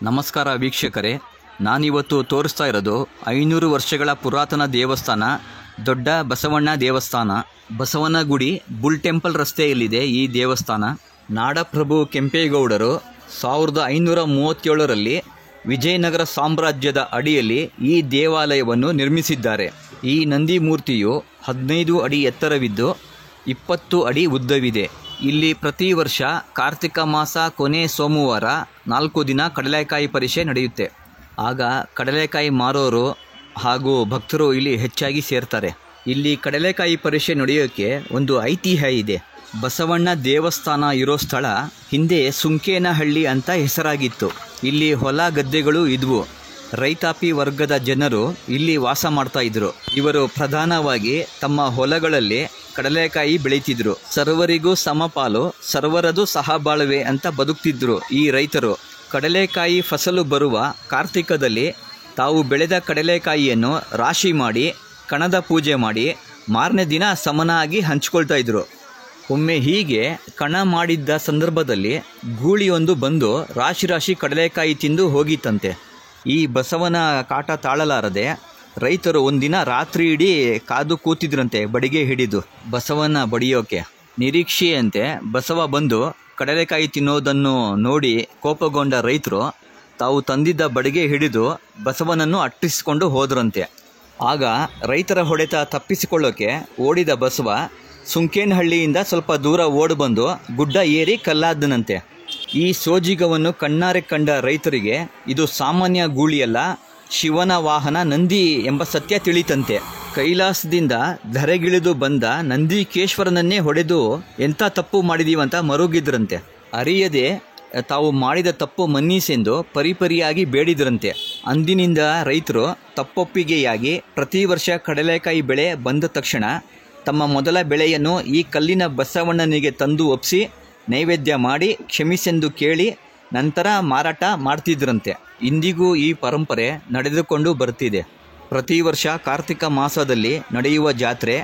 ನಮಸ್ಕಾರ ವೀಕ್ಷಕರೇ, ನಾನಿವತ್ತು ತೋರಿಸ್ತಾ ಇರೋದು 500 ವರ್ಷಗಳ ಪುರಾತನ ದೇವಸ್ಥಾನ ದೊಡ್ಡ ಬಸವಣ್ಣ ದೇವಸ್ಥಾನ. ಬಸವನಗುಡಿ ಬುಲ್ ಟೆಂಪಲ್ ರಸ್ತೆಯಲ್ಲಿದೆ ಈ ದೇವಸ್ಥಾನ. ನಾಡಪ್ರಭು ಕೆಂಪೇಗೌಡರು 1537ರಲ್ಲಿ ವಿಜಯನಗರ ಸಾಮ್ರಾಜ್ಯದ ಅಡಿಯಲ್ಲಿ ಈ ದೇವಾಲಯವನ್ನು ನಿರ್ಮಿಸಿದ್ದಾರೆ. ಈ ನಂದಿ ಮೂರ್ತಿಯು 15 ಅಡಿ ಎತ್ತರವಿದ್ದು 20 ಅಡಿ ಉದ್ದವಿದೆ. ಇಲ್ಲಿ ಪ್ರತಿ ವರ್ಷ ಕಾರ್ತಿಕ ಮಾಸ ಕೊನೆ ಸೋಮವಾರ 4 ದಿನ ಕಡಲೆಕಾಯಿ ಪರಿಷೆ ನಡೆಯುತ್ತೆ. ಆಗ ಕಡಲೆಕಾಯಿ ಮಾರೋರು ಹಾಗೂ ಭಕ್ತರು ಇಲ್ಲಿ ಹೆಚ್ಚಾಗಿ ಸೇರ್ತಾರೆ. ಇಲ್ಲಿ ಕಡಲೆಕಾಯಿ ಪರಿಷೆ ನಡೆಯೋಕ್ಕೆ ಒಂದು ಐತಿಹ್ಯ ಇದೆ. ಬಸವಣ್ಣ ದೇವಸ್ಥಾನ ಇರೋ ಸ್ಥಳ ಹಿಂದೆ ಸುಂಕೇನಹಳ್ಳಿ ಅಂತ ಹೆಸರಾಗಿತ್ತು. ಇಲ್ಲಿ ಹೊಲ ಗದ್ದೆಗಳು ಇದ್ವು. ರೈತಾಪಿ ವರ್ಗದ ಜನರು ಇಲ್ಲಿ ವಾಸ ಮಾಡ್ತಾ ಇದ್ರು. ಇವರು ಪ್ರಧಾನವಾಗಿ ತಮ್ಮ ಹೊಲಗಳಲ್ಲಿ ಕಡಲೆಕಾಯಿ ಬೆಳೀತಿದ್ರು. ಸರ್ವರಿಗೂ ಸಮಪಾಲು, ಸರ್ವರದು ಸಹಬಾಳ್ವೆ ಅಂತ ಬದುಕ್ತಿದ್ರು ಈ ರೈತರು. ಕಡಲೆಕಾಯಿ ಫಸಲು ಬರುವ ಕಾರ್ತಿಕದಲ್ಲಿ ತಾವು ಬೆಳೆದ ಕಡಲೆಕಾಯಿಯನ್ನು ರಾಶಿ ಮಾಡಿ ಕಣದ ಪೂಜೆ ಮಾಡಿ ಮಾರನೇ ದಿನ ಸಮನಾಗಿ ಹಂಚ್ಕೊಳ್ತಾ ಇದ್ರು. ಒಮ್ಮೆ ಹೀಗೆ ಕಣ ಮಾಡಿದ್ದ ಸಂದರ್ಭದಲ್ಲಿ ಗೂಳಿಯೊಂದು ಬಂದು ರಾಶಿ ರಾಶಿ ಕಡಲೆಕಾಯಿ ತಿಂದು ಹೋಗಿತ್ತಂತೆ. ಈ ಬಸವನ ಕಾಟ ತಾಳಲಾರದೆ ರೈತರು ಒಂದಿನ ರಾತ್ರಿ ಇಡೀ ಕಾದು ಕೂತಿದ್ರಂತೆ ಬಡಿಗೆ ಹಿಡಿದು ಬಸವನ ಬಡಿಯೋಕೆ. ನಿರೀಕ್ಷೆಯಂತೆ ಬಸವ ಬಂದು ಕಡಲೆಕಾಯಿ ತಿನ್ನೋದನ್ನು ನೋಡಿ ಕೋಪಗೊಂಡ ರೈತರು ತಾವು ತಂದಿದ್ದ ಬಡಿಗೆ ಹಿಡಿದು ಬಸವನನ್ನು ಅಟ್ಟಿಸಿಕೊಂಡು ಹೋದ್ರಂತೆ. ಆಗ ರೈತರ ಹೊಡೆತ ತಪ್ಪಿಸಿಕೊಳ್ಳೋಕೆ ಓಡಿದ ಬಸವ ಸುಂಕೇನಹಳ್ಳಿಯಿಂದ ಸ್ವಲ್ಪ ದೂರ ಓಡಿಬಂದು ಗುಡ್ಡ ಏರಿ ಕಲ್ಲಾದನಂತೆ. ಈ ಸೋಜಿಗವನ್ನು ಕಣ್ಣಾರೆ ಕಂಡ ರೈತರಿಗೆ ಇದು ಸಾಮಾನ್ಯ ಗೂಳಿಯಲ್ಲ, ಶಿವನ ವಾಹನ ನಂದಿ ಎಂಬ ಸತ್ಯ ತಿಳಿತಂತೆ. ಕೈಲಾಸದಿಂದ ಧರೆಗಿಳಿದು ಬಂದ ನಂದಿಕೇಶ್ವರನನ್ನೇ ಹೊಡೆದು ಎಂಥ ತಪ್ಪು ಮಾಡಿದೀವಂತ ಮರುಗಿದ್ರಂತೆ. ಅರಿಯದೆ ತಾವು ಮಾಡಿದ ತಪ್ಪು ಮನ್ನಿಸೆಂದು ಪರಿಪರಿಯಾಗಿ ಬೇಡಿದ್ರಂತೆ. ಅಂದಿನಿಂದ ರೈತರು ತಪ್ಪೊಪ್ಪಿಗೆಯಾಗಿ ಪ್ರತಿ ವರ್ಷ ಕಡಲೆಕಾಯಿ ಬೆಳೆ ಬಂದ ತಕ್ಷಣ ತಮ್ಮ ಮೊದಲ ಬೆಳೆಯನ್ನು ಈ ಕಲ್ಲಿನ ಬಸವಣ್ಣನಿಗೆ ತಂದು ಒಪ್ಪಿಸಿ ನೈವೇದ್ಯ ಮಾಡಿ ಕ್ಷಮಿಸೆಂದು ಕೇಳಿ ನಂತರ ಮಾರಾಟ ಮಾಡ್ತಿದ್ರಂತೆ. ಇಂದಿಗೂ ಈ ಪರಂಪರೆ ನಡೆದುಕೊಂಡು ಬರ್ತಿದೆ. ಪ್ರತಿ ವರ್ಷ ಕಾರ್ತಿಕ ಮಾಸದಲ್ಲಿ ನಡೆಯುವ ಜಾತ್ರೆ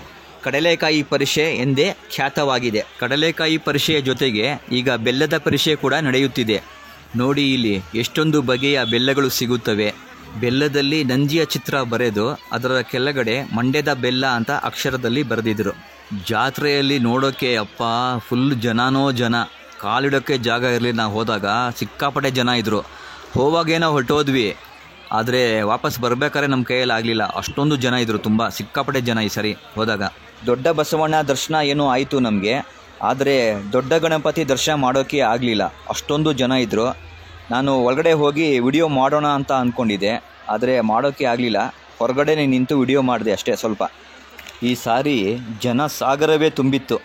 ಕಡಲೆಕಾಯಿ ಪರಿಷೆ ಎಂದೇ ಖ್ಯಾತವಾಗಿದೆ. ಕಡಲೆಕಾಯಿ ಪರಿಷೆಯ ಜೊತೆಗೆ ಈಗ ಬೆಲ್ಲದ ಪರಿಷೆ ಕೂಡ ನಡೆಯುತ್ತಿದೆ. ನೋಡಿ, ಇಲ್ಲಿ ಎಷ್ಟೊಂದು ಬಗೆಯ ಬೆಲ್ಲಗಳು ಸಿಗುತ್ತವೆ. ಬೆಲ್ಲದಲ್ಲಿ ನಂದಿಯ ಚಿತ್ರ ಬರೆದು ಅದರ ಕೆಳಗಡೆ ಮಂಡ್ಯದ ಬೆಲ್ಲ ಅಂತ ಅಕ್ಷರದಲ್ಲಿ ಬರೆದಿದ್ರು. ಜಾತ್ರೆಯಲ್ಲಿ ನೋಡೋಕ್ಕೆ ಅಪ್ಪ ಫುಲ್ ಜನನೋ ಜನ, ಕಾಲಿಡೋಕ್ಕೆ ಜಾಗ ಇರಲಿ. ನಾವು ಹೋದಾಗ ಸಿಕ್ಕಾಪಟ್ಟೆ ಜನ ಇದ್ದರು. ಹೋವಾಗೇನೋ ಹೊರಟೋದ್ವಿ, ಆದರೆ ವಾಪಸ್ ಬರಬೇಕಾದ್ರೆ ನಮ್ಮ ಕೈಯಲ್ಲಿ ಆಗಲಿಲ್ಲ. ಅಷ್ಟೊಂದು ಜನ ಇದ್ದರು, ತುಂಬ ಸಿಕ್ಕಾಪಟ್ಟೆ ಜನ ಈ ಸರಿ ಹೋದಾಗ. ದೊಡ್ಡ ಬಸವಣ್ಣ ದರ್ಶನ ಏನೋ ಆಯಿತು ನಮಗೆ, ಆದರೆ ದೊಡ್ಡ ಗಣಪತಿ ದರ್ಶನ ಮಾಡೋಕ್ಕೆ ಆಗಲಿಲ್ಲ, ಅಷ್ಟೊಂದು ಜನ ಇದ್ದರು. ನಾನು ಒಳಗಡೆ ಹೋಗಿ ವಿಡಿಯೋ ಮಾಡೋಣ ಅಂತ ಅಂದ್ಕೊಂಡಿದ್ದೆ, ಆದರೆ ಮಾಡೋಕ್ಕೆ ಆಗಲಿಲ್ಲ. ಹೊರಗಡೆ ನಿಂತು ವಿಡಿಯೋ ಮಾಡಿದೆ ಅಷ್ಟೇ ಸ್ವಲ್ಪ. ಈ ಸಾರಿ ಜನ ಸಾಗರವೇ ತುಂಬಿತ್ತು.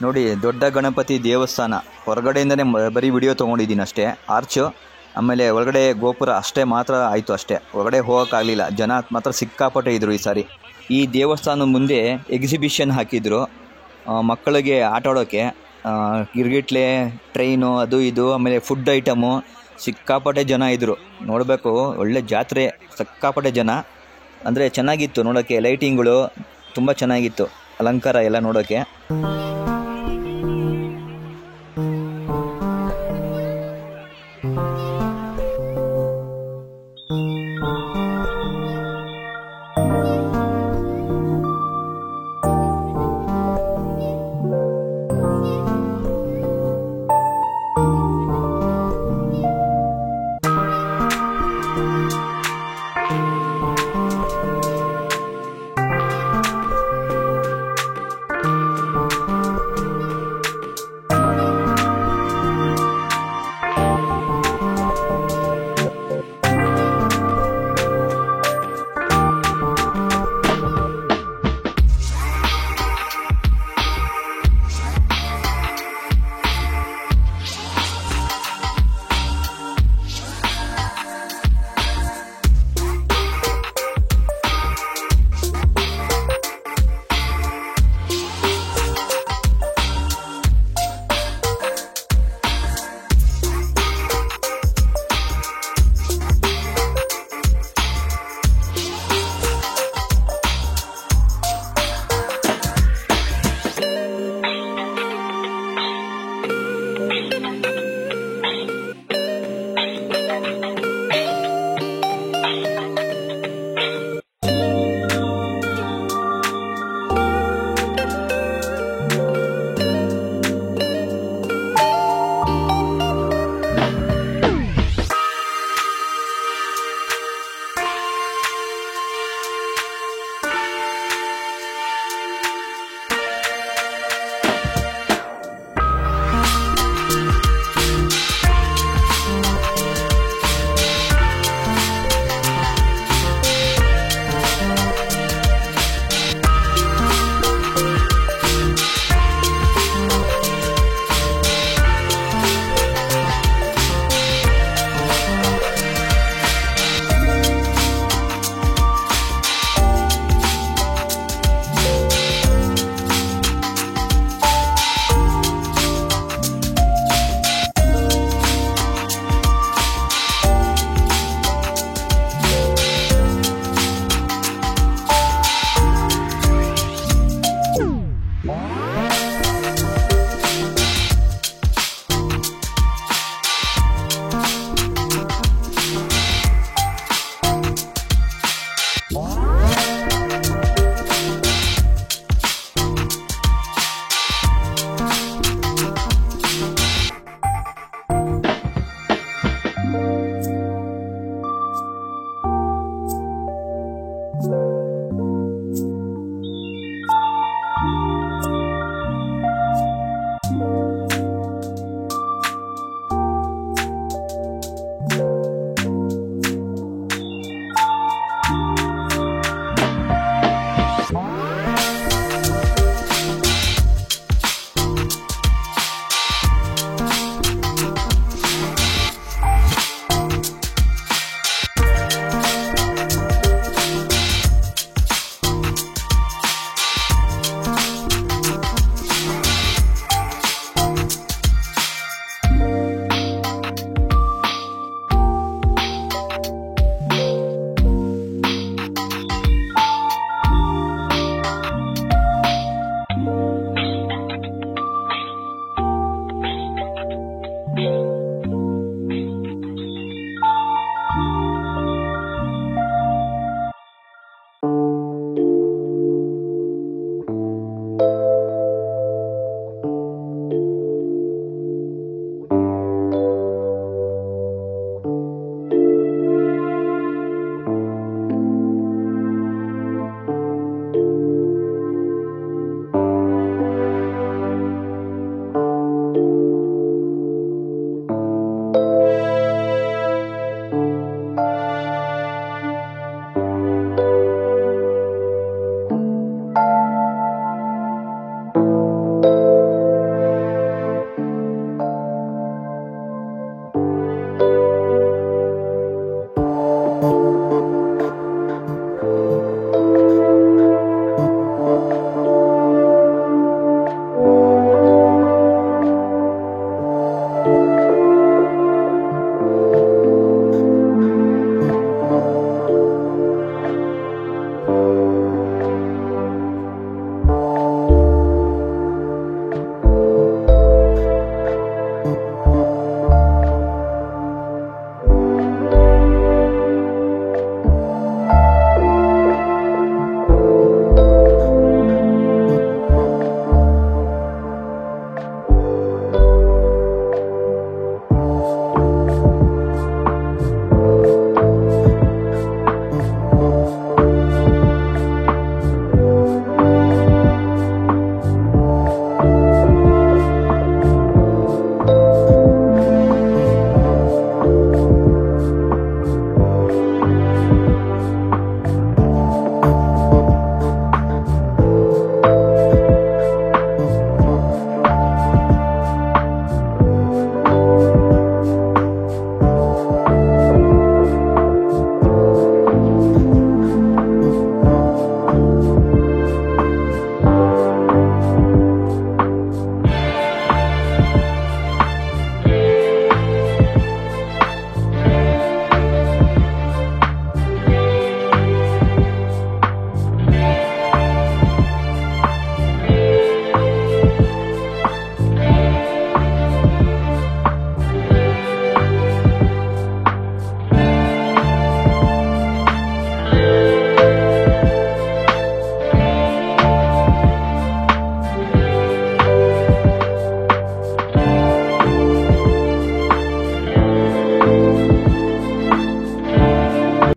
ನೋಡಿ, ದೊಡ್ಡ ಗಣಪತಿ ದೇವಸ್ಥಾನ ಹೊರಗಡೆಯಿಂದನೇ ಬರೀ ವಿಡಿಯೋ ತೊಗೊಂಡಿದ್ದೀನಿ ಅಷ್ಟೇ. ಆರ್ಚು ಆಮೇಲೆ ಒಳಗಡೆ ಗೋಪುರ ಅಷ್ಟೇ ಮಾತ್ರ ಆಯಿತು ಅಷ್ಟೇ. ಒಳಗಡೆ ಹೋಗೋಕ್ಕಾಗಲಿಲ್ಲ, ಜನ ಮಾತ್ರ ಸಿಕ್ಕಾಪಟ್ಟೆ ಇದ್ದರು ಈ ಸಾರಿ. ಈ ದೇವಸ್ಥಾನದ ಮುಂದೆ ಎಕ್ಸಿಬಿಷನ್ ಹಾಕಿದ್ರು ಮಕ್ಕಳಿಗೆ ಆಟ ಆಡೋಕ್ಕೆ. ಗಿರ್ಗಿಟ್ಲೆ, ಟ್ರೈನು, ಅದು ಇದು, ಆಮೇಲೆ ಫುಡ್ ಐಟಮು, ಸಿಕ್ಕಾಪಟ್ಟೆ ಜನ ಇದ್ದರು. ನೋಡಬೇಕು, ಒಳ್ಳೆ ಜಾತ್ರೆ, ಸಿಕ್ಕಾಪಟ್ಟೆ ಜನ. ಅಂದರೆ ಚೆನ್ನಾಗಿತ್ತು ನೋಡೋಕ್ಕೆ, ಲೈಟಿಂಗ್ಗಳು ತುಂಬ ಚೆನ್ನಾಗಿತ್ತು, ಅಲಂಕಾರ ಎಲ್ಲ ನೋಡೋಕ್ಕೆ.